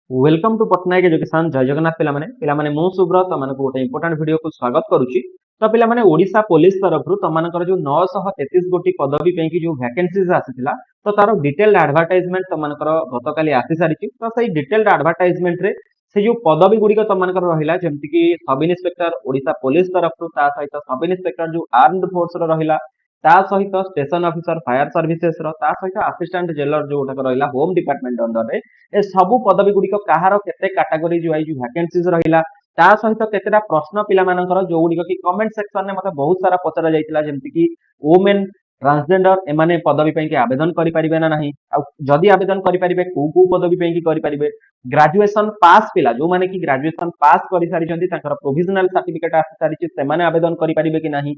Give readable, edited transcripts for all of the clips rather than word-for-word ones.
Welcome to Patnaik education जय जगन्नाथ पिलामाने मु सुब्रत तुमको गोटे इंपोर्टाट वीडियो को स्वागत करुच्ची। तो पिलामाने ओडिशा पुलिस तरफ तुमकर जो 933 गोटी पदवी पे जो वैकेंसीज आसीथिला तो तार डिटेल्ड एडवर्टाइजमेंट तुमकर गतकाली आसी सारी। तो सही डिटेल्ड एडवर्टाइजमेंट रे से जो पदवी गुड़िक तुमकर रहा जमती कि सब इन्स्पेक्टर ओडिशा पुलिस तरफ सहित सब इन्स्पेक्टर जो आर्म्ड फोर्स रहा ता सहित स्टेशन ऑफिसर फायर सर्विसेस ता सहित असिस्टेंट जेलर जो रहा होम डिपार्टमेंट अंडर रे ए सबु पदवी गुड़िक कहार केते कैटेगरी जो जो वैकेंसीज रहिला ता सहित केतेटा प्रश्न पिला मानकर जो गुड़िक कि कमेंट सेक्शन में मते बहुत सारा पचरा जाइतिला जेमति कि वुमेन ट्रांसजेंडर एमाने पदवी पे कि आवेदन करि परिबे ना नहीं आ जदि आवेदन करि परिबे को पदवी पे कि करि परिबे ग्रेजुएशन पास पिला जो माने कि ग्रेजुएशन पास करि सारि जंती ताकर प्रोविजनल सर्टिफिकेट आसी सारि से माने आवेदन करि परिबे कि नहीं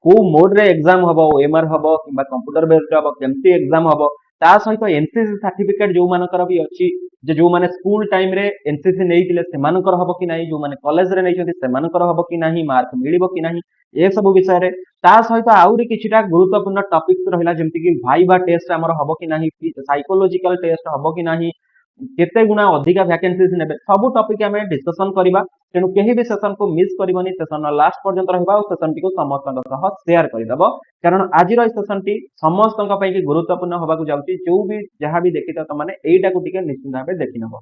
को मोड रे एग्जाम हबो ओएमआर हबो किबा कंप्यूटर बेस्ड हबो केमती एग्जाम हबो ता सहित एनसीसी सर्टिफिकेट जो मानकर भी अछि जे जो माने स्कूल टाइम रे एनसीसी नेइतिले से मानकर हबो कि नाही जो माने कॉलेज रे नेइछथि से मानकर हबो कि नाही मार्क मिलिबो कि नाही ए सब विषय रे ता सहित आउरी किछिटा गुरुत्वपूर्ण टॉपिक्स रहिला जेमति कि भाइबा टेस्ट हमर हबो कि नाही साइकोलॉजिकल टेस्ट हबो कि नाही केते गुणा अधिका वैकेंसीज नेबे सब टॉपिक हमें डिस्कशन करबा तेणु केही भी सेशन को मिस करबनी सेशन लास्ट पर्यंत रहबा और सेशन टी को समस्त सह शेयर करदबो कारण आज सेशन टी समस्त गुरुत्वपूर्ण होगा जाऊँगी जो भी जहाँ भी देखी तो मैंने यहीटा को निश्चित भाव देखी नब।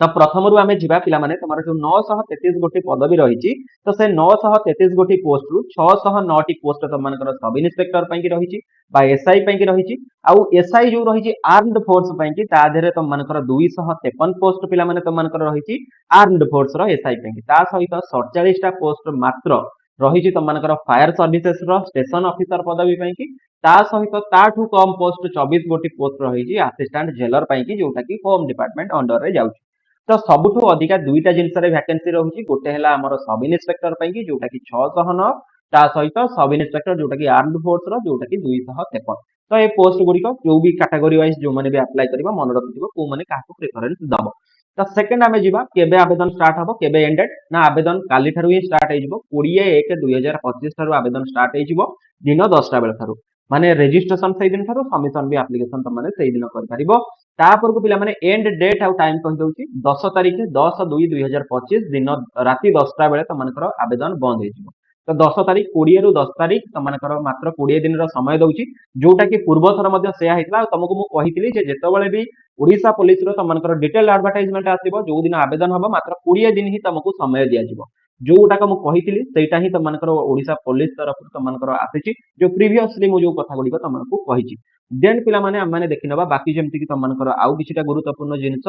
तो प्रथम रू आम जा पे तुम जो 933 गोटी पदवी रही तो से 933 गोटी पोस्ट रु 609 पोस्ट तुम सब इन्स्पेक्टर रही एसआई रही आउ एसआई जो रही आर्म्ड फोर्स ताधे तुम 253 पोस्ट पे तुम रही आर्म्ड फोर्स एसआई सहित 47टा पोस्ट मात्र रही तुम फायर सर्विसेस स्टेशन ऑफिसर पदवी सहित ताठू कम पोस्ट 24 गोटी पोस्ट रही असिस्टेंट जेलर जोटा कि होम डिपार्टमेंट अंडर रे जाउछि। तो सबुठू अधिका दुईटा जिनस वैकेंसी रही गोटे है आम सब इन्स्पेक्टर जोटा कि 609 ता सहित सब इन्स्पेक्टर जोटा कि आर्म्ड फोर्स जोटा कि 253। तो ये पोस्ट गुड़िक जो भी कैटेगरी वाइज जो मैंने भी अप्लाई कर मन रखिथो को मैंने क्या प्रेफरेंस दब। तो सेकेंड आम जा केबे आवेदन स्टार्ट हम केबे एंडेड ना आवेदन काली ठारू ही स्टार्ट हो 20/1/2025 ठारू आवेदन स्टार्ट हो दिन 10टा बेल ठारू माने रजिस्ट्रेशन से दिन ठारू सबमिशन भी एप्लिकेशन तुमने से दिन कर तापर को पिला माने एंड डेट आउ टाइम कहि दउची 10 तारिख 10/2/2025 दिन राति 10टा बेले तुमनकर आवेदन बंद हो जिवो। तो 10 तारिख 20 रु 10 तारिख तुमनकर मात्र 20 दिन रो समय दउची जोटा कि पूर्व थर मध्ये सेया हितला तुमको मु कहितली जे जेतबेले भी ओडिशा पुलिस रो तुमनकर डिटेल एडवर्टाइजमेंट आसीबो जो दिन आवेदन हबो मात्र 20 दिन ही तुमको समय दिया जिवो जोटा को मु कहितली सेटा ही तुमनकर ओडिशा पुलिस तरफ तुमनकर आसीची जो प्रीवियसली मु जो कथा गुडी तुमको कहिची। देन पिला माने हम माने देखि नबा बाकी जेमति कि तुमनकर आउ किछिटा गुरुत्वपूर्ण जिंस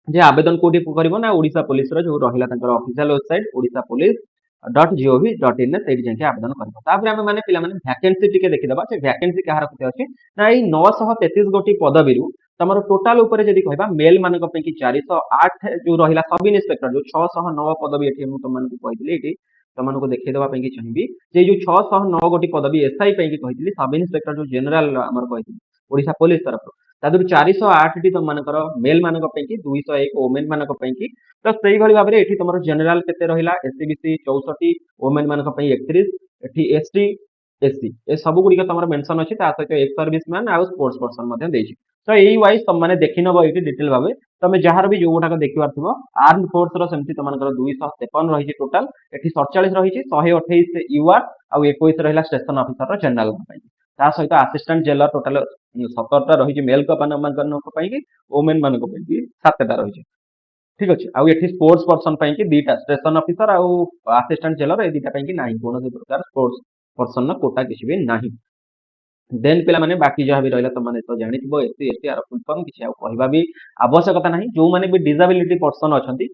जे आवेदन कोठी करिवो ना ओडिशा पुलिस रो जो रहिला तंकर ऑफिशियल वेबसाइट odishapolice.gov.in से जाके आवेदन करबो। तापर हम माने पिला माने वैकेंसी टिके देखि दबा से वैकेंसी कहार कते अछि ना ई 933 गोटी पदवी रु तमरो टोटल ऊपर जदी कहबा मेल मानक पे कि 408 जो रहिला सब इन्स्पेक्टर जो 609 पदवी एठी हम तुमन को कहितली एठी तुमन को देखि दबा पे कि चाहिबी जे जो 609 गोटी पदवी एसआई पे कि कहितली सब इन्स्पेक्टर जो जनरल हमर कहितली ओडिशा पुलिस तरफ तादुर 408 टी तुमनकर मेल मानक पे कि 201 वुमेन मानक पे कि तो सही भली भाबरे एठी तुमरो जनरल केते रहिला एससीबीसी 64 वुमेन मानक पे 31 एठी एसटी एससी ए सब गुडी के तुमरो मेंशन अछि ता सहित एक सर्विसमैन आ स्पोर्ट्स पर्सन मध्ये देछि। तो एई वाइज तुम माने देखि नबो एठी डिटेल भाबे तमे जहार भी जो गोटा देखिबार थिबो आर्म फोर्स रो सेमति तुमनकर 253 रहिछि टोटल एठी 47 रहिछि 128 यूआर आ 21 रहिला स्टेशन ऑफिसर रो जनरल पे ता सहित असिस्टेंट जेलर टोटल 17टा रहिछि मेल को मानक पे वुमेन मानक पे 7टा रहिछि ठीक अछि। आ एठी स्पोर्ट्स पर्सन पे कि दीटा स्टेशन ऑफिसर आ असिस्टेंट जेलर ए दीटा पे कि नाही कोनो प्रकार स्पोर्ट्स पर्सन न कोटा किछि भी नाही। देन पिला माने बाकी जहाँ भी रहिला तो माने तो जानिथिबो एससी एसटी आर फुल फॉर्म किछि आ कहबा भी आवश्यकता नाही जो माने भी डिसेबिलिटी पर्सन अछंती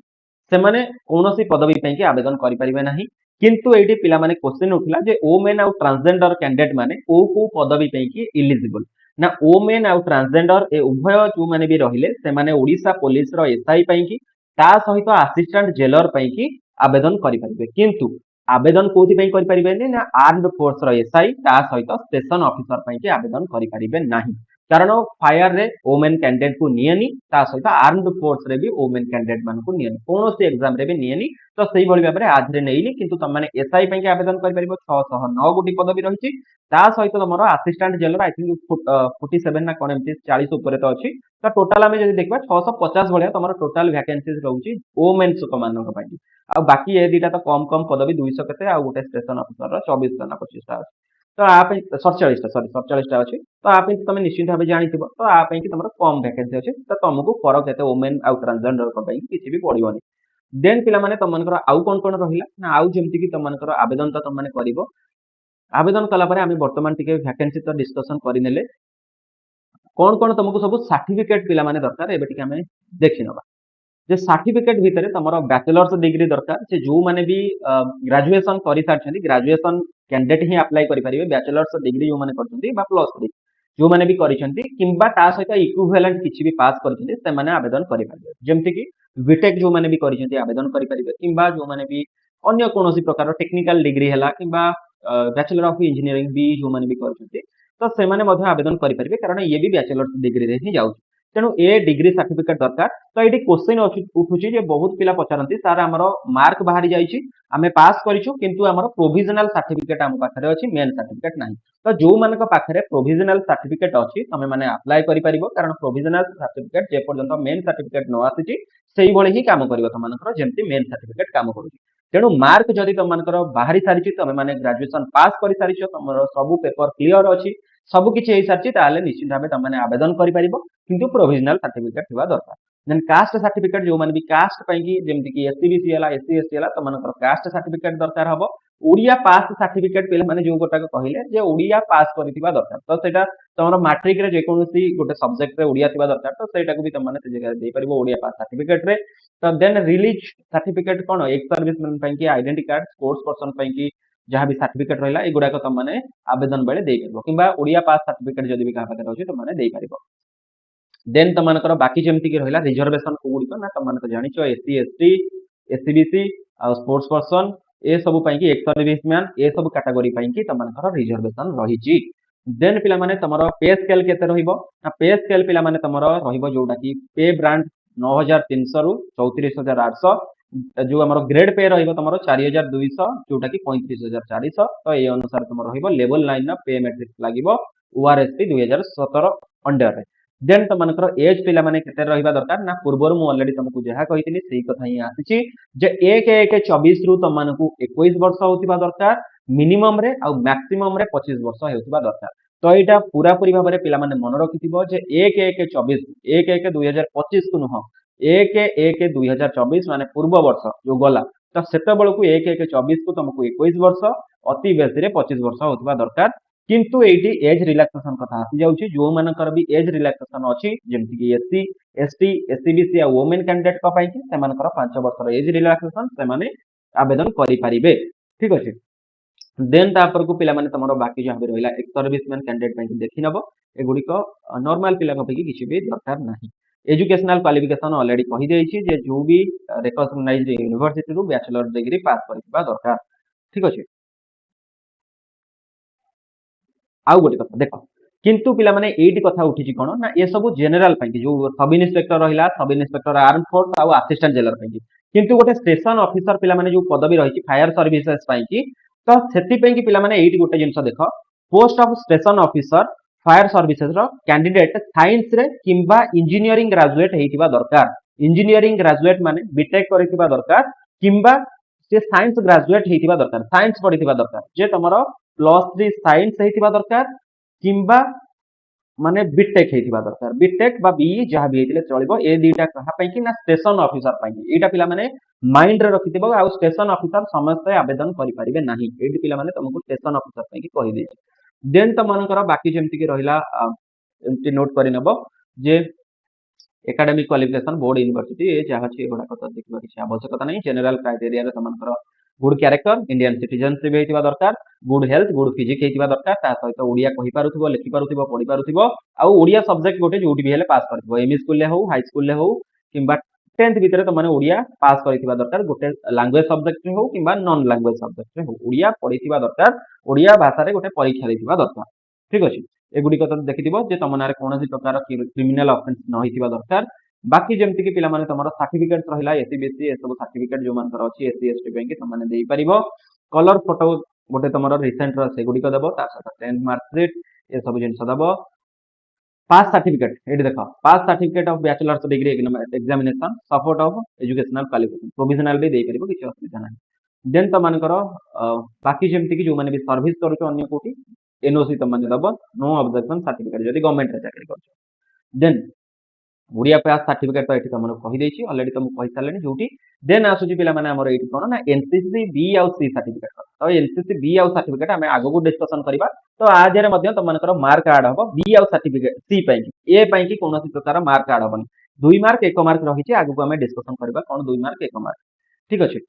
से माने कोनोसी पदवी पे कि आवेदन करि परिबे नाही किंतु एठी पिला माने क्वेश्चन उठिला जे वुमेन आउ ट्रांसजेंडर कैंडिडेट माने को पदवी पे कि एलिजिबल ना वुमेन आउ ट्रांसजेंडर ए उभय जो माने भी रहिले से माने ओडिशा पुलिस रो एसआई पे कि ता सहित असिस्टेंट जेलर पे कि आवेदन करि परिबे किंतु आवेदन कोथि पे करि परिबे ना आर्म्ड फोर्स रो एसआई ता सहित स्टेशन ऑफिसर पे कि आवेदन करि परिबे नाही। कारण फायर रे वोमेन कैंडिडेट को नियनि ता सहित आर्म्ड फोर्स रे भी वोमेन कैंडिडेट मान को नियनि कौन सी एग्जाम रे भी नियनि तो सही भली भाबरे आधरे नेइली किंतु तुम माने एसआई पई के आवेदन कर परिबो 609 गोटी पदवी रहिछि ता सहित तमरो असिस्टेंट जेलर आई थिंक 47 ना कोन एमती 40 ऊपर तो अछि तो टोटल हमें जदि देखबा 650 भलिया तमरो टोटल वैकेंसीज रहउछि वोमेन्स को मानक पई आ बाकी ए दीटा तो कम कम पदवी 200 केते आ गोटे स्टेशन ऑफिसर रो 24 टा ना 25 टा तो आप 47 टा सॉरी 47 टा अछि तो आप तुम निश्चित भाव जानिथिबो तो आप कि तुमरो कम वैकेंसी अछि तो तुमको फरक एते वुमेन आउ ट्रांसजेंडर को पई किछि भी पड़िबोनी देन पिला माने तुम मनकर आउ कोन कोन रहिला ना आउ जेमति कि तुम मनकर आवेदन तो तुम माने करिवो आवेदन कला परे आमे वर्तमान टिके वैकेंसी तो डिस्कशन करिनेले कोन कोन तुमको सब सर्टिफिकेट पिला माने दरकार एबे टिके आमे देखि नबा जे सर्टिफिकेट भितरे तमरो बैचलर्स डिग्री दरकार से जो माने भी ग्रेजुएशन करि सारछन्ती ग्रेजुएशन कैंडिडेट ही अप्लाई करि परिबे बैचलर्स डिग्री जो माने करछन्ती बा प्लस 3 जो माने भी करिसन्ती किंबा ता सहित इक्विवेलेंट किछि भी पास करिसन्ती से माने आवेदन करि परिबे जेमति कि बीटेक जो माने भी करिसन्ती आवेदन करि परिबे किंबा जो माने भी अन्य कोनोसी प्रकार टेक्निकल डिग्री हला किंबा बैचलर ऑफ इंजीनियरिंग भी जो माने भी करिसन्ती तो से माने मध्ये आवेदन करि परिबे कारण ये भी बैचलर्स डिग्री रे ही जाउछि तेणु ए डिग्री सर्टिफिकेट दरकार तो ये क्वेश्चन उठुची जे बहुत पिला पचारती सार आमर मार्क बाहरी जाइए आम पास करूँ किंतु आमर प्रोविजनल सर्टिफिकेट आम पाखे अच्छी मेन सर्टिफिकेट ना तो जो मान पाखे प्रोविजनल सर्टिफिकेट अच्छी तुम मैंने अप्लाई कर कारण प्रोविजनल सर्टिफिकेट जेपर्यंत मेन सर्टिफिकेट न आसी से ही काम कर तुम जमी मेन सर्टिफिकेट काम करुँच तेणु मार्क जदि तुम बाहरी सारी तुम मैंने ग्रेजुएशन पास कर सारी तुम सब पेपर क्लीयर अच्छी सब किसी हो सारी ताले निश्चित भाव तुम आवेदन कर किंतु प्रोविजनल सर्टिफिकेट थिबा दरकार देन कास्ट सर्टिफिकेट जो माने भी कास्ट पई कि जेमति कि एससीबीसी हला एससी एसटी हला तमनकर कास्ट सर्टिफिकेट दरकार हबो ओडिया पास सर्टिफिकेट पिला माने जो गोटा कहिले जे ओडिया पास करिथिबा दरकार तो सेटा तमरो मैट्रिक रे जे कोनोसी गोटे सब्जेक्ट रे ओडिया थिबा दरकार तो सेटा को भी तम माने से जगह दे परिबो ओडिया पास सर्टिफिकेट रे तो देन रिलीज सर्टिफिकेट कोन एक सर्विसमैन पई कि आइडेंटिटी कार्ड स्पोर्ट्स पर्सन पई कि जहाँ भी सर्टिफिकेट रहा एगुड़ा तुम मैंने आवेदन बेले दे पार कि ओडिया पास सर्टिफिकेट जब भी क्या पाखे अच्छे तुम दे पार देन तुम बाकी जमती कि रहा रिजर्वेशन को गुड़िक ना तुम जानिच एससी एसटी एससीबीसी आ स्पोर्ट्स पर्सन ए सब एक सर्विसमैन ए सब कैटेगरी कि तुम रिजर्वेशन रही देन पिला माने तुम पे स्केल केते रहिबो ना पे स्केल पिला माने तुम रहिबो जोटा कि पे ब्रांड 9300 रु 34800 जो आम ग्रेड पे रहिबो तुम 4200 जोटा कि 35400 तो ये अनुसार तुम रहिबो लेवल 9 पे मैट्रिक्स लागिबो ओआरएसपी 2017 अंडर रे देन तुम एज पिला माने केते रहिबा दरकार ना पूर्वर मु ऑलरेडी तुमको जहा कहितली सेही कथा ही आसीची जे 1/1/24 रु तुम मानकु 21 वर्ष होतिबा दरकार मिनिमम रे आ मैक्सिमम रे 25 वर्ष होतिबा दरकार तो यहाँ पूरा पूरी भाव में पिला मन रखिथिबो जे 1/1/24 1/1/2025 को नुह 1/1/2024 माने पूर्व वर्ष जो गला तो सेते बेलकु 1/1/24 को तुमको 21 वर्ष अति बेसी रे 25 वर्ष होतिबा दरकार किंतु एटी एज रिलैक्सेशन कथा आसी जाउची जो मानकर भी एज रिलैक्सेशन अछि जेमति कि एससी एसटी एससीबीसी आ वुमेन कैंडिडेट का पाई कि सेमानकर 5 वर्ष एज रिलैक्सेशन से माने आवेदन करि परिबे ठीक अछि देन तापर को पिला माने तमरो बाकी जहाँ भी रहिला एक सर्विसमैन कैंडिडेट ପାଇଁ देखि नबो एगुडिक नॉर्मल पिला को पैकी किछि भी दरकार नाही एजुकेशनल क्वालिफिकेशन ऑलरेडी कहि देछि जे जो भी रिकॉग्नाइज्ड यूनिवर्सिटी रु बैचलर डिग्री पास करथिबा दरकार ठीक अछि आउ गोटे कथा देख किंतु पिला माने एटी कथा उठिछि कोन ना ए सब जनरल ପାଇଁ जो सब इन्स्पेक्टर रहिला सब इन्स्पेक्टर आर्म फोर्स आ असिस्टेंट जेलर ପାଇଁ किंतु गोटे स्टेशन ऑफिसर पिला माने जो पदवी रहिछि फायर सर्विसेज ପାଇଁ तो से पिला माने एटी गोटे जिनस देख post of station officer fire services रो कैंडिडेट साइंस रे किंबा इंजीनियरिंग ग्रेजुएट हेतिबा दरकार इंजीनियरिंग ग्रेजुएट माने बीटेक करितिबा दरकार किंबा से साइंस ग्रेजुएट हेतिबा दरकार साइंस पढ़ितिबा दरकार जे तमरो +3 साइंस हेतिबा दरकार किंबा माने बीटेक हेतिबा दरकार बीटेक बा बीई जहाँ भी हेतिले चलिबो ए दीटा कहा पई कि ना स्टेशन ऑफिसर पई एटा पिला माने माइंड रे रखिथिबो आ स्टेशन ऑफिसर समस्त आवेदन करि परिबे नाही एडी पिला माने तुमको स्टेशन ऑफिसर पई कि कहि देछि देन त मानकर बाकी जेमति कि रहिला एमति नोट करि नबो जे academic qualification board university A जहाँ छी एगुडा कत देखिबा किछि आवश्यकता नहीं जनरल क्राइटेरिया रे तमनकर गुड कैरेक्टर इंडियन सिटीजनशिप हेतिबा दरकार गुड हेल्थ गुड फिजिक हेतिबा दरकार ता सहित ओडिया कहि पारुथिबो लिखि पारुथिबो पढि पारुथिबो आ ओडिया सब्जेक्ट गोटे जोटी भी हेले पास करथिबो एमई स्कूल ले हो हाई स्कूल ले हो किंबा 10th भीतर तो माने ओडिया पास करथिबा दरकार गोटे लैंग्वेज सब्जेक्ट रे हो किंबा नॉन लैंग्वेज सब्जेक्ट रे हो ओडिया पढिथिबा दरकार ओडिया भाषा रे गोटे परीक्षा देथिबा दरकार ठीक अछि एगुड़िक तो देखिथिबो जे तम नारे कोनोसी प्रकार क्रिमिनल ऑफेंस न होइथिबा दरकार। बाकी जेमति कि पिला माने तमरो सर्टिफिकेट रहिला एसीबीसी ए सब सर्टिफिकेट जो मानकर अछि एससी एसटी बैंक तम माने देई परिबो। कलर फोटो गोटे तमरो रिसेंट रो सेगुड़िक देबो ता सहित 10th मार्कशीट ए सब जिनस देबो। पास सर्टिफिकेट एठी देखो pass certificate of bachelors degree examination support of educational qualification provisional भी देई परिबो किछ असुविधा नाही। देन तो मानकर बाकी जेमति कि जो माने भी सर्विस करूछ अन्य कोठी एनओसी तम माने दबो नो ऑब्जेक्शन सर्टिफिकेट जदी गवर्नमेंट रे चाकरी करछ। देन ओडिया पास सर्टिफिकेट तो एठी तमन कहि देछि ऑलरेडी तुम कहि सारलेनी जोटी। देन आसुची पिला माने हमर एठी कोन ना एनसीसी बी आउ सी सर्टिफिकेट तो एनसीसी बी आउ सर्टिफिकेट हमें आगो को डिस्कशन करबा। तो आज रे मध्य तमनकर मार्क ऐड हबो बी आउ सर्टिफिकेट सी पई ए पई कि कोनोसी प्रकार मार्क ऐड हबनी 2 मार्क 1 मार्क रहिछि आगो को हमें डिस्कशन करबा कोन 2 मार्क 1 मार्क ठीक अछि।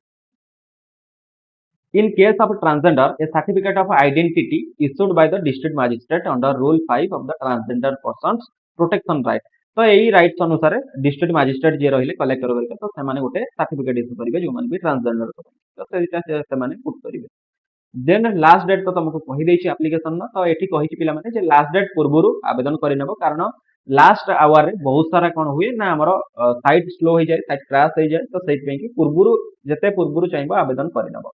In case of transgender, a certificate of identity issued by the district magistrate under Rule 5 of the Transgender Persons Protection Right. तो यही राइट्स अनुसार डिस्ट्रिक्ट मजिस्ट्रेट जे रहिले कलेक्टर वर्ग तो सेमाने गोटे सर्टिफिकेट इशू करिवे जो माने भी ट्रांसजेंडर तो सेटा सेमाने पुट करिवे। देन लास्ट डेट तो तुमको कहि देछि एप्लीकेशन न तो एठी कहि छि पिला माने जे लास्ट डेट पूर्वरु आवेदन करि नेबो कारण लास्ट आवर रे बहुत सारा कोन हुए ना हमर साइट स्लो हो जाय साइट क्रैश हो जाय तो सेट पे कि पूर्वरु जते पूर्वरु चाहबो आवेदन करि नेबो।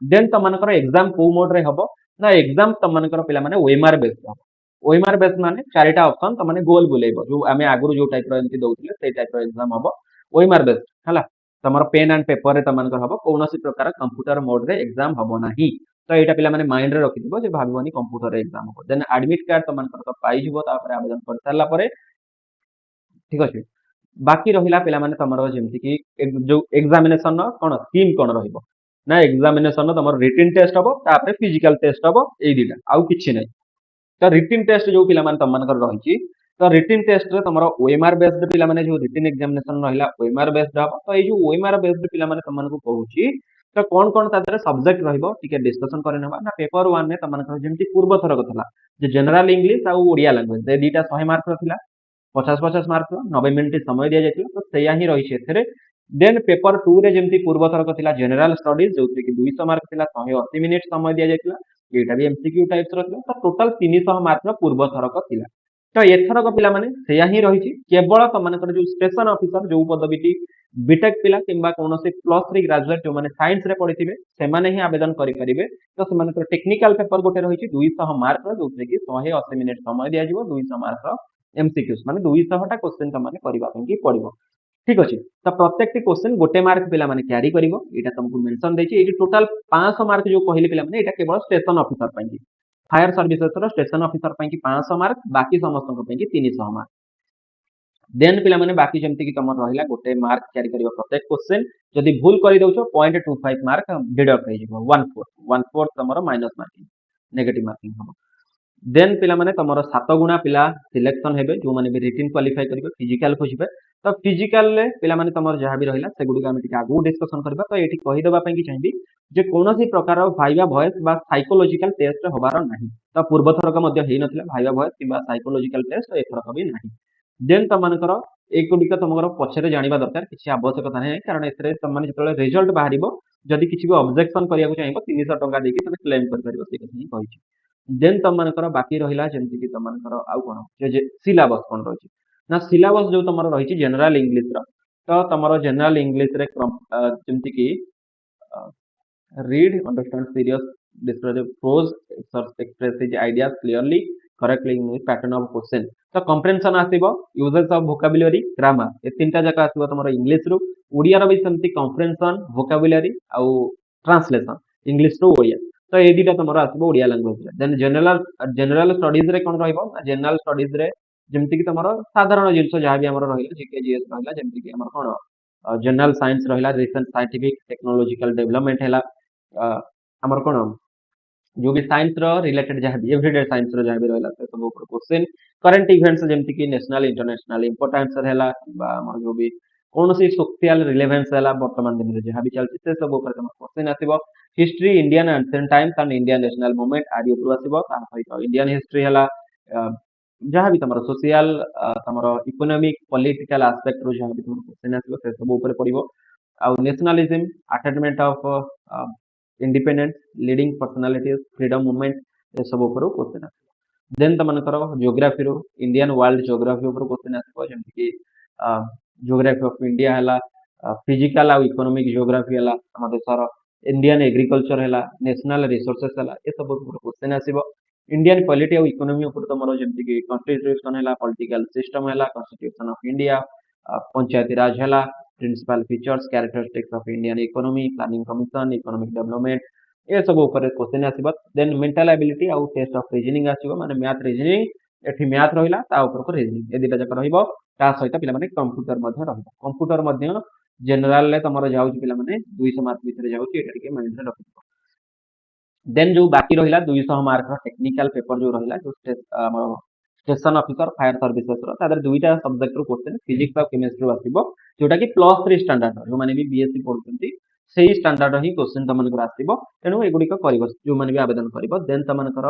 देन तम मानकर एग्जाम को मोड रे हबो ना एग्जाम तम मानकर पिला माने ओएमआर बेस हबो। ओएमआर बेस माने चारिटा ऑप्शन तम माने गोल बुलेइबो जो आमे आगुरु जो टाइप रो एंती दउथिले सेई टाइप रो एग्जाम हबो ओएमआर बेस हला। तमर पेन एंड पेपर रे तम मानकर हबो कोनोसी प्रकार कंप्यूटर मोड रे एग्जाम हबो नाही। तो एटा पिला माने माइंड रे रखिदिबो जे भाबिबोनी कंप्यूटर रे एग्जाम हबो। देन एडमिट कार्ड तम मानकर तो पाई जिवो तापर आवेदन कर सारला परे ठीक अछि। बाकी रहिला पिला माने तमरो जेमति कि जो एग्जामिनेशन न कोन स्कीम कोन रहिबो ना एग्जामिनेशन तमर रिटन टेस्ट हबो तापर फिजिकल टेस्ट हबो एई दिटा आउ किछि नै। तो रिटन टेस्ट जो पिला माने तम मानकर रहिछि तो रिटन टेस्ट रे तमरो ओएमआर बेस्ड पिला माने जो रिटन एग्जामिनेशन रहिला ओएमआर बेस्ड हबो। तो एई जो ओएमआर बेस्ड पिला माने तम मानको कहूछि तो कोन कोन तादरे सब्जेक्ट रहिबो टिके डिस्कशन करे नेबा ना पेपर 1 ने तम मानकर जेमति पूर्व थर कथला जे जनरल इंग्लिश आ ओडिया लैंग्वेज दे दिटा 100 मार्क रथिला 50-50 मार्क 90 मिनिट समय दिया जायतिला तो सेया ही रहिछि एथरे। देन पेपर 2 रे जेमति पूर्व थरक थिला जनरल स्टडीज जोथि कि 200 मार्क थिला 180 मिनिट समय दिया जायतिला एटा भी एमसीक्यू टाइप्स रो थिला तो टोटल 300 मार्क रो पूर्व थरक थिला। तो एथरक पिला माने सेया ही रहिछि केवल त मानकर जो स्टेशन ऑफिसर जो पदवीटी बीटेक पिला किंबा कोनोसी प्लस 3 ग्रेजुएट जो माने साइंस रे पढिथिबे सेमाने ही आवेदन करि परिबे। तो सेमानकर टेक्निकल पेपर गोटे रहिछि 200 मार्क रो जोथि कि 180 मिनिट समय दिया जिवो 200 मार्क रो एमसीक्यूज माने 200 टा क्वेश्चन त माने करबा ପାଇଁ କି पड़िबो ठीक अछि। तो प्रत्येक टी क्वेश्चन गोटे मार्क पिला माने कैरी करिवो एटा तुमको मेंशन दैछि एटी टोटल 500 मार्क जो कहले पिला माने एटा केवल स्टेशन ऑफिसर ପାଇଁ କି फायर सर्विसेस रो स्टेशन ऑफिसर ପାଇଁ कि 500 मार्क बाकी समस्त ପାଇଁ कि 300 मार्क। देन पिला माने बाकी जेमति कि तमर रहिला गोटे मार्क कैरी करिवो प्रत्येक क्वेश्चन जदी भूल करि दउछो 0.25 मार्क डिडक्ट हो जिवो 1/4 तमरो माइनस मार्किंग नेगेटिव मार्किंग हो। देन पिला माने तमरो 7 गुणा पिला सिलेक्शन हेबे जो माने भी रिटन क्वालिफाई करिवे फिजिकल खोजिबे। तो फिजिकल ले पिला माने तमर जहा भी रहिला से गुडी हम टिके आगु डिस्कशन करबा। तो एठी कहि देबा ପାଇଁ कि चाहि जे कोनोसी प्रकार भाइवा वॉइस बा साइकोलॉजिकल टेस्ट होबार नाही। तो पूर्व थरक मध्ये हेइ नथिला भाइवा वॉइस किबा साइकोलॉजिकल टेस्ट एथरक भी नाही। देन त मानकर एक गुडी तमगर पछरे जानिबा दरकार किछि आवश्यकता नै कारण एथरे त माने जतले रिजल्ट बाहरिबो जदि किछि भी ऑब्जेक्शन करिया को चाहिबो 300 टंका देकी तमे क्लेम कर परिबो से कहि कहिछि। देन तम मानकर बाकी रहिला जेमति कि तम मानकर आउ कोन जे सिलेबस कोन रहिछि ना सिलेबस जो तमर रहिछि जनरल इंग्लिश रो। तो तमरो जनरल इंग्लिश रे जेमति कि read understand serious describe prose express his ideas clearly correctly in pattern of question. तो कंप्रेhension आसीबो यूजेस ऑफ वोकैबुलरी ग्रामर ए तीनटा जका आसीबो तमरो इंग्लिश रो ओडिया रो भी सेमति कंप्रेhension वोकैबुलरी आउ ट्रांसलेशन इंग्लिश रो ओडिया। तो ए दिटा तमरो आसीबो ओडिया लैंग्वेज रे। देन जनरल स्टडीज रे कोन रहइबो जनरल स्टडीज रे जेमति कि तमरो साधारण जिंस जहा भी हमरो रहिला जीके जीएस रहिला जेमति कि हमर कोन जनरल साइंस रहिला रिसेंट साइंटिफिक टेक्नोलॉजिकल डेवलपमेंट हैला हमर कोन जो भी साइंस रो रिलेटेड जहा भी एवरीडे साइंस रो जहा भी रहला से सब ऊपर क्वेश्चन करंट इवेंट्स जेमति कि नेशनल इंटरनेशनल इंपोर्टेंस रहला बा हमर जो भी कोनोसी सोशल रिलेवेंस हैला वर्तमान दिन रे जहा भी चलछि से सब ऊपर तम क्वेश्चन आसीबो। History Indian ancient times and Indian national movement आदि ऊपर आसीबो ता सहित इंडियन हिस्ट्री हैला जहा भी तमरो सोशल तमरो इकोनॉमिक पॉलिटिकल एस्पेक्ट रो जहा भी तमरो क्वेश्चन आसीबो से सब ऊपर पडिबो। आ nationalism attainment of independence leading personalities freedom movement ए सब ऊपर क्वेश्चन आसीबो। देन तुमकर जियोग्राफी रो इंडियन वर्ल्ड जियोग्राफी ऊपर क्वेश्चन आसो जमती कि जियोग्राफी ऑफ इंडिया है फिजिकल और इकोनॉमिक जियोग्राफी है आम देशर इंडियन एग्रीकल्चर है नेशनल रिसोर्सेस है ये सब क्वेश्चन आसो इंडियन पॉलिटी और इकोनॉमी ऊपर तुम जमती कि कॉन्स्टिट्यूशन है पॉलिटिकल सिस्टम है constitution of India Panchayati Raj है principal features characteristics of Indian economy planning commission economic development ये सब ऊपर क्वेश्चन आसो देन मेंटल एबिलिटी आउ टेस्ट ऑफ रीजनिंग आसो माने मैथ रीजनिंग एठी मैथ रहिला ता ऊपर को रीजनिंग ए दिटा जाक रहइबो ता सहित पिला माने कंप्यूटर मध्ये रहइबो कंप्यूटर मध्ये जनरल ले तमरो जाउची पिला माने 200 मार्क भितर जाउची एटा टिके माइंड रे रखिबो देन जो बाकी रहिला 200 मार्क रो टेक्निकल पेपर जो रहिला जो हमर स्टेशन ऑफिसर फायर सर्विसेस रो तादर दुईटा सब्जेक्ट रो क्वेश्चन फिजिक्स और केमिस्ट्री रो आसीबो जोटा कि +3 स्टैंडर्ड जो माने भी बीएससी पढुचंती सेही स्टैंडर्ड ही क्वेश्चन तमनकर आसीबो तेनु एगुडी को करिवो जो माने भी आवेदन करिवो देन तमनकर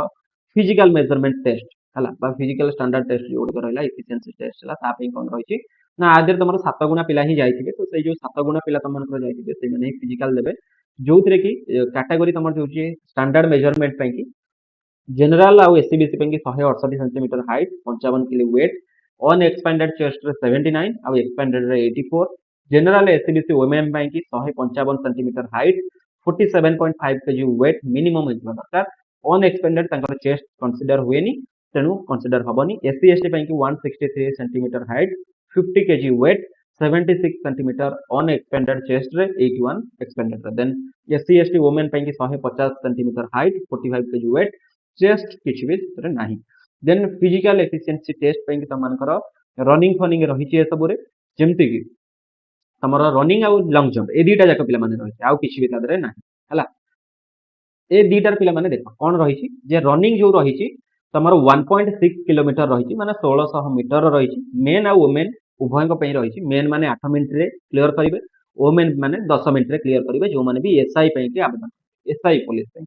फिजिकल मेजरमेंट टेस्ट हला बा फिजिकल स्टैंडर्ड टेस्ट जो गुडी रहला एफिशिएंसी टेस्ट हला ता पे कोन रहिछि ना आदर तमर 7 गुणा पिला ही जाइथिबे तो सेही जो 7 गुणा पिला तमनकर जाइथिबे से माने फिजिकल देबे जोथिरे कि कैटेगरी तमर जो होछि स्टैंडर्ड मेजरमेंट पे कि जनरल आउ एससीबीसी पे कि 168 centimetre height 55 kilo weight on expanded chest रे 79 आउ एक्सपेंडेड रे 84 जनरल एससीबीसी वुमेन पे कि 155 centimetre height 47.5 KG weight minimum हेतबा दरकार ऑन एक्सपेंडेड तांकर चेस्ट कंसीडर हुएनी तेनु कंसीडर हबनी एससी एसटी पे कि 163 centimetre height 50 KG weight 76 centimetre on expanded chest रे 81 एक्सपेंडेड रे देन एससी एसटी वुमेन पे कि 150 centimetre height 45 KG weight chest किछि भी रे नाही देन फिजिकल एफिशिएंसी टेस्ट पे कि तमनकर रनिंग फनिंग रहिछि ए सबरे जेमति कि तमर रनिंग आउ लॉन्ग जंप ए दीटा जाक पिला माने रहिछि आउ किछि भी तादरे नाही हला ए दीटार पिला माने देखो कोन रहिछि जे रनिंग जो रहिछि तमर 1.6 किलोमीटर रहिछि माने 1600 मीटर रहिछि मेन आ वुमेन उभय को पई रहिछि मेन माने 8 मिनिट रे क्लियर करिवे वुमेन माने 10 मिनिट रे क्लियर करिवे जो माने भी एसआई पई के आवेदन एसआई पुलिस पई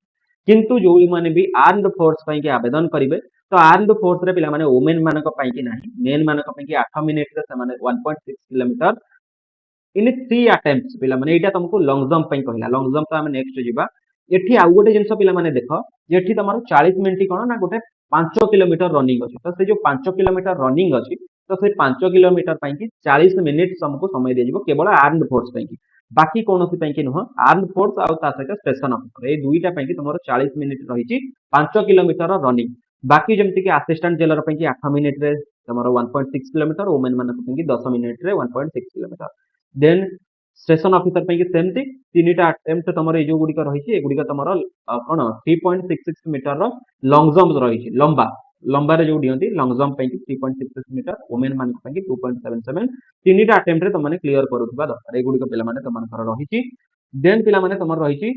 किंतु जो माने भी आर्म्ड फोर्स पई के आवेदन करिवे तो आर्म्ड फोर्स रे पिला माने वुमेन मानक पई के नाही मेन मानक पई के 8 मिनिट रे से माने 1.6 किलोमीटर इन 3 अटेम्प्ट्स पिला माने एटा तुमको लॉन्ग जंप पई कहला लॉन्ग जंप तो हम नेक्स्ट जिबा एठी आउ गोटे जिंस पिला माने देखो जेठी तमरो 40 मिनिट कोन ना गोटे 5 किलोमीटर रनिंग अछि तो से जो 5 किलोमीटर रनिंग अछि तो से 5 किलोमीटर पई कि 40 मिनिट तुमको समय दे जिवो केवल आर्म्ड फोर्स पई कि बाकी कोनोसी पई कि नुह आर्म्ड फोर्स आ ता सहित स्टेशन ऑफिसर ए दुईटा पई कि तमरो 40 मिनिट रहिछि 5 किलोमीटर रनिंग बाकी जेमति कि असिस्टेंट जेलर पई कि 8 मिनिट रे तमरो 1.6 किलोमीटर वुमेन मानक पई कि 10 मिनिट रे 1.6 किलोमीटर देन स्टेशन ऑफिसर पे सेमती तीनटा अटेम्प्ट तमर ए जो गुडी का रहिछि ए गुडी का तमर कोन 3.66 मीटर रो लॉन्ग जंप रहिछि लंबा लंबा रे जो दियंती लॉन्ग जंप पे 3.66 मीटर वुमेन मान पे 2.77 तीनटा अटेम्प्ट रे तमने क्लियर करूथबा दरकार ए गुडी का पिला माने तमन कर रहिछि देन पिला माने तमर रहिछि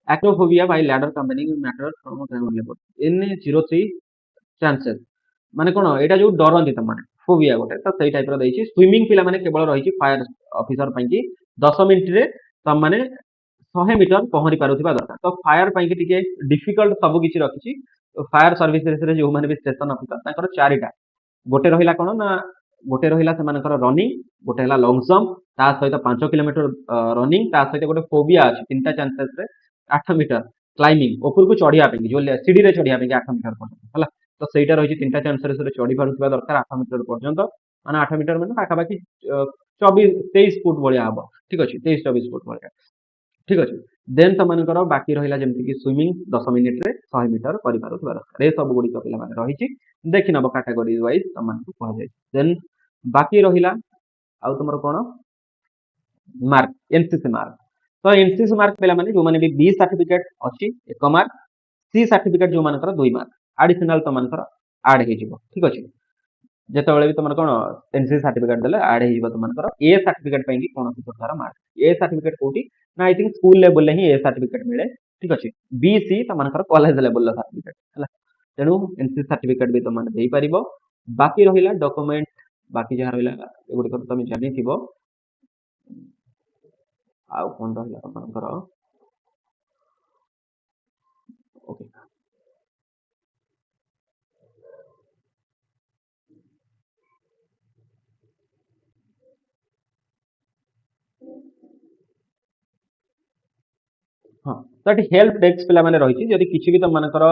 acrophobia by ladder company matter from ground level N03 chances माने कोन एटा जो डरंती तमने फोबिया गोटे तो सही टाइप रो दैछि स्विमिंग पिला माने केवल रहिछि फायर ऑफिसर पई कि 10 मिनिट रे तम माने 100 मीटर पहरी पारुथिबा दरकार तो फायर पई कि टिके डिफिकल्ट सब किछि रखिछि तो फायर सर्विसेस रे जो माने भी स्टेशन ऑफिसर ताकर चारिटा गोटे रहिला कोन ना गोटे रहिला से मानकर रनिंग गोटे हला लॉन्ग जंप ता सहित 5 किलोमीटर रनिंग ता सहित गोटे फोबिया अछि तीनटा चांसेस रे 8 मीटर क्लाइंबिंग ऊपर को चढ़िया पे जो सीढ़ी रे चढ़िया पे 8 मीटर पर्यंत हला तो ସେଇଟା ରହିଛି ତିନିଟା ଚାନ୍ସରେ ସେରେ ଚଢି ପାରୁଥିବା ଦରକାର 8 ମିଟର ପର୍ଯ୍ୟନ୍ତ ମାନେ 8 ମିଟର ମାନେ ପାଖାପାଖି 24 23 ଫୁଟ ଭଳିଆ ହବ ଠିକ ଅଛି 23 24 ଫୁଟ ଭଳିଆ ଠିକ ଅଛି ଦେନ୍ ତମାନଙ୍କର ବାକି ରହିଲା ଯେମିତି କି ସ୍विମିଂ 10 ମିନିଟ ରେ 100 ମିଟର କରିପାରୁଥିବା ଦରକାର ଏ ସବୁ ଗୁଡିକ ପିଲାମାନେ ରହିଛି ଦେଖି ନବ କାଟାଗୋରୀ ୱାଇଜ ତମାନଙ୍କୁ କୁହାଯାଇଛି ଦେନ୍ ବାକି ରହିଲା ଆଉ ତମର କଣ ମାର୍କ ଏନସିସି ମାର୍କ ତ ଏନସିସି ମାର୍କ ପିଲାମାନେ ଯୋଉମାନେ ବି B सर्टिफिकेट ଅଛି 1 ମାର୍କ C सर्टिफिकेट जो मानकर 2 मार्क एडिशनल तमनकर ऐड हे जिवो ठीक अछि जेतेबेले भी तमन कोन एनसी सर्टिफिकेट देले ऐड हे जिवो तमनकर ए सर्टिफिकेट पई कि कोन प्रकार मार्क ए सर्टिफिकेट कोठी ना आई थिंक स्कूल लेवल ले ही ए सर्टिफिकेट मिले ठीक अछि बी सी तमनकर कॉलेज लेवल ला सर्टिफिकेट हला तेनु एनसी सर्टिफिकेट भी तमन देई परिबो बाकी रहिला डॉक्यूमेंट बाकी जहा रहिला एगुडी को तमे जानि थिबो आ कोन रहिला तमनकर ओके हाँ तो हेल्प डेस्क पे रही जदि किसी भी तुम मानकर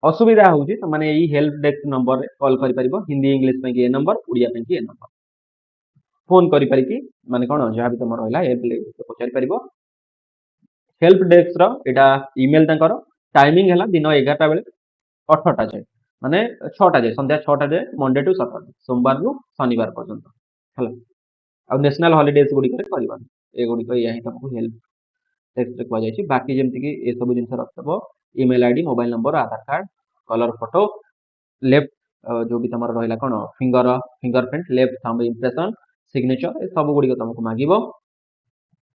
असुविधा होउची तो माने एई हेल्प डेस्क नंबर रे कॉल करि परिबो हिंदी इंग्लिश पे ए नंबर उड़िया पे ए नंबर फोन करि परिकी माने कोन जहा भी तमर रहला हेल्प ले पचारि परिबो हेल्प डेस्क रो एटा ईमेल तांकर टाइमिंग हला दिन 11टा बेले 18टा जाय माने 6टा जाय संध्या 6टा जाय मंडे टू सैटरडे सोमवार रु शनिवार पर्यंत हला आ नेशनल हॉलिडेज गुडी करे परिबा ए गुडी को यही तुमको हेल्प डेस्क रे को जाय बाकी जेमति कि ए सब जिंस रखतबो email ID mobile number Aadhaar card colour photo left जो भी तमर रहला कोन fingerprint left thumb impression signature ए सब गुडी को तुमको मागिबो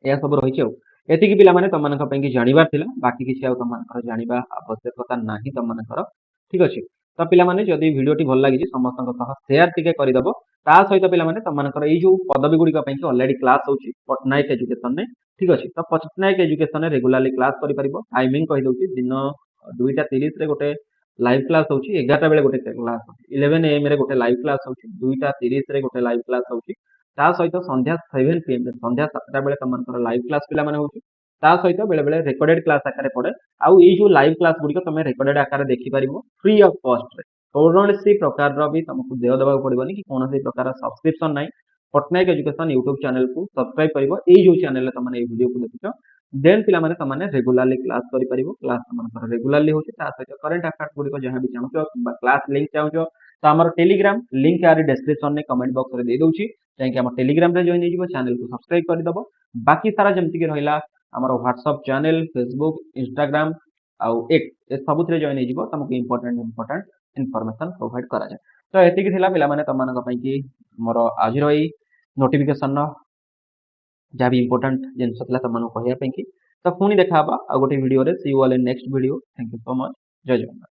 या सब रहिछि एतिକି ପିଲାମାନେ ତମମାନଙ୍କ ପାଇଁ କି ଜାଣିବାର ଥିଲା ବାକି କିଛି ଆଉ ତମମାନଙ୍କର ଜାଣିବା ଆବଶ୍ୟକତା ନାହିଁ ତମମାନଙ୍କର ଠିକ ଅଛି ତ ପିଲାମାନେ ଯଦି ଭିଡିଓଟି ଭଲ ଲାଗିଛି ସମସ୍ତଙ୍କ ସହ ସେୟାର ଟିକେ କରିଦବ ତା ସହିତ ପିଲାମାନେ ତମମାନଙ୍କର ଏଇ ଯୋଉ ପଦବୀ ଗୁଡିକ ପାଇଁ କି ଅଲରେଡି କ୍ଲାସ ହଉଛି ପଟ୍ଟନାୟକ ଏଜୁକେସନ ରେ ଠିକ ଅଛି ତ ପଟ୍ଟନାୟକ ଏଜୁକେସନ ରେ ରେଗୁଲାରଲି କ୍ଲାସ କରିପାରିବ ଟାଇମିଂ କହିଦଉଛି ଦିନ 2:30 ରେ ଗୋଟେ ଲାଇଭ କ୍ଲାସ ହଉଛି 11ଟା ବେଳେ ଗୋଟେ କ୍ଲାସ ହଉଛି 11 AM ରେ ଗୋଟେ ଲାଇଭ କ୍ଲାସ ହଉଛି 2:30 ରେ ଗୋଟେ ଲାଇଭ କ୍ଲାସ ହଉଛି ତା ସହିତ ସନ୍ଧ୍ୟା 7 PM ରେ ସନ୍ଧ୍ୟା 7ଟା ବେଳେ ତମମାନଙ୍କର ଲାଇଭ କ୍ଲାସ ପିଲାମାନେ ହଉଛି ତା ସହିତ ବେଳେ ବେଳେ ରେକର୍ଡେଡ କ୍ଲାସ ଆକାରରେ ପଡେ ଆଉ ଏଇ ଯୋଉ ଲାଇଭ କ୍ଲାସ ଗୁଡିକ ତମେ ରେକର୍ଡେଡ ଆକାରରେ ଦେଖିପାରିବ ଫ୍ରି ଅଫ କଷ୍ଟ ରେ କୌଣସି ପ୍ରକାରର ବି ତମକୁ ଦେୟ ଦେବାକୁ ପଡିବନି କି କୌଣସି ପ୍ରକାର ସବସ୍କ୍ରିପସନ ନାହିଁ ପଟ୍ଟନାୟକ ଏଜୁକେସନ ୟୁଟ୍ୟୁବ ଚ୍ୟାନେଲ କୁ ସବସ୍କ୍ରାଇବ କରିବ ଏଇ ଯୋଉ ଚ୍ୟାନେଲରେ ତମେ ଏଇ ଭିଡିଓକୁ ଦେଖୁଛ ଦେନ୍ ପିଲାମାନେ ତମମାନେ ରେଗୁଲାରଲି କ୍ଲାସ କରିପାରିବ କ୍ଲାସ ତମମାନଙ୍କର ରେଗୁଲାରଲି ହଉଛି ତା ସହିତ କରେଣ୍ଟ ଆଫେୟାର୍ସ ଗୁଡିକ ଯାହା ବି ଚାହୁଁଛ କିମ୍ବା କ୍ଲାସ ଲିଙ୍କ ଚାହୁଁଛ ତ ଆମର ଟେଲିଗ୍ରାମ ଲିଙ୍କ ଆରି ଡେସ୍କ୍ରିପସନ ରେ କମେଣ୍ଟ ବକ୍ସ ରେ ଦେଇ ଦଉଛି ଯାଇକି ଆମ ଟେଲିଗ୍ରାମ ରେ ଜଏନ ହେଇଯିବ ଚ୍ୟାନେଲ କୁ ସବସ୍କ୍ରାଇବ କରିଦବ ବାକି ସାରା ଯେମିତି କି ରହିଲା ଆମର WhatsApp ଚ୍ୟାନେଲ Facebook Instagram ଆଉ X ଏ ସବୁଥିରେ ଜଏନ ହେଇଯିବ ତମକୁ ଇମ୍ପୋର୍ଟାଣ୍ଟ ଇନଫରମେସନ ପ୍ରୋଭାଇଡ କରାଯାଏ ତ ଏତିକି ଥିଲା ପିଲାମାନେ ତମମାନଙ୍କ ପାଇଁ କି ମୋର ଆଜିର ଏଇ ନୋଟିଫିକେସନ ଯାହା ବି ଇମ୍ପୋର୍ଟାଣ୍ଟ ଜିନିଷ ଥିଲା ତମମାନଙ୍କୁ କହିବା ପାଇଁ କି ତ ପୁଣି ଦେଖା ହବା ଆଉ ଗୋଟେ ଭିଡିଓରେ see you all in next video thank you so much ଜୟ ଜଗନ୍ନାଥ